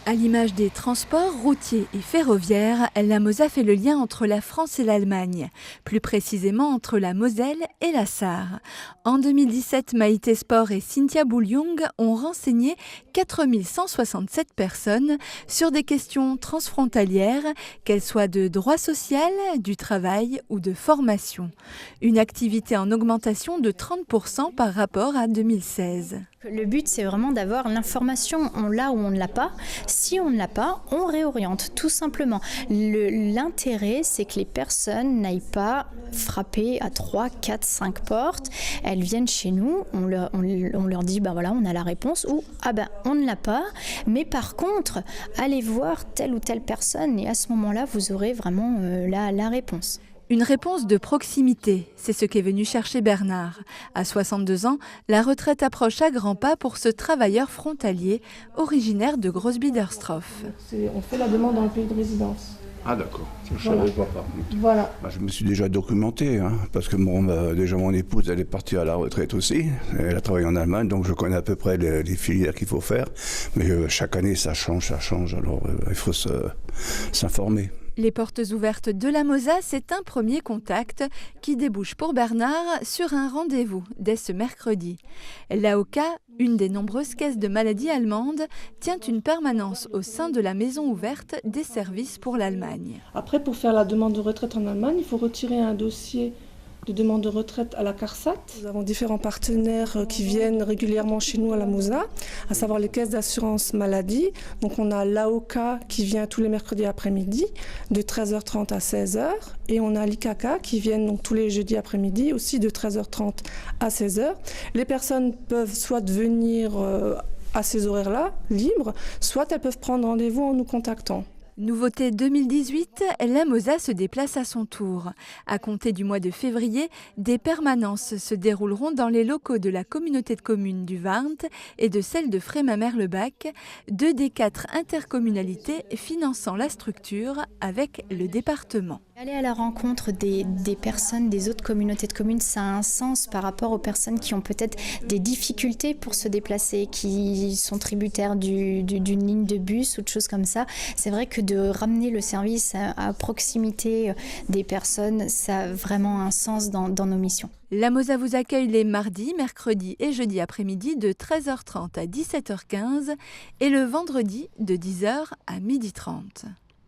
À l'image des transports routiers et ferroviaires, la Mosa fait le lien entre la France et l'Allemagne, plus précisément entre la Moselle et la Sarre. En 2017, Maïté Sport et Cynthia Bouljung ont renseigné 4167 personnes sur des questions transfrontalières, qu'elles soient de droit social, du travail ou de formation. Une activité en augmentation de 30% par rapport à 2016. Le but, c'est vraiment d'avoir l'information, on l'a ou on ne l'a pas. Si on ne l'a pas, on réoriente, tout simplement. L'intérêt, c'est que les personnes n'aillent pas frapper à 3, 4, 5 portes. Elles viennent chez nous, on leur dit, voilà, on a la réponse, ou, on ne l'a pas. Mais par contre, allez voir telle ou telle personne, et à ce moment-là, vous aurez vraiment la réponse. Une réponse de proximité, c'est ce qu'est venu chercher Bernard. À 62 ans, la retraite approche à grands pas pour ce travailleur frontalier originaire de Grossbiederstroff. On fait la demande dans le pays de résidence. Ah d'accord, je ne savais pas par contre. Voilà. Je me suis déjà documenté, parce que déjà mon épouse elle est partie à la retraite aussi, elle a travaillé en Allemagne, donc je connais à peu près les filières qu'il faut faire, mais chaque année ça change, alors il faut s'informer. Les portes ouvertes de la Mosa, c'est un premier contact qui débouche pour Bernard sur un rendez-vous dès ce mercredi. L'AOK, une des nombreuses caisses de maladies allemandes, tient une permanence au sein de la maison ouverte des services pour l'Allemagne. Après, pour faire la demande de retraite en Allemagne, il faut retirer un dossier de demande de retraite à la CARSAT. Nous avons différents partenaires qui viennent régulièrement chez nous à la Mosa, à savoir les caisses d'assurance maladie. Donc on a l'AOK qui vient tous les mercredis après-midi de 13h30 à 16h et on a l'IKK qui viennent donc tous les jeudis après-midi aussi de 13h30 à 16h. Les personnes peuvent soit venir à ces horaires-là, libres, soit elles peuvent prendre rendez-vous en nous contactant. Nouveauté 2018, la Mosa se déplace à son tour. À compter du mois de février, des permanences se dérouleront dans les locaux de la communauté de communes du Warnt et de celle de Frémamer-le-Bac, 2 des 4 intercommunalités finançant la structure avec le département. Aller à la rencontre des personnes des autres communautés de communes, ça a un sens par rapport aux personnes qui ont peut-être des difficultés pour se déplacer, qui sont tributaires d'une ligne de bus ou de choses comme ça. C'est vrai que de ramener le service à proximité des personnes, ça a vraiment un sens dans nos missions. La Mosa vous accueille les mardis, mercredis et jeudis après-midi de 13h30 à 17h15 et le vendredi de 10h à 12h30.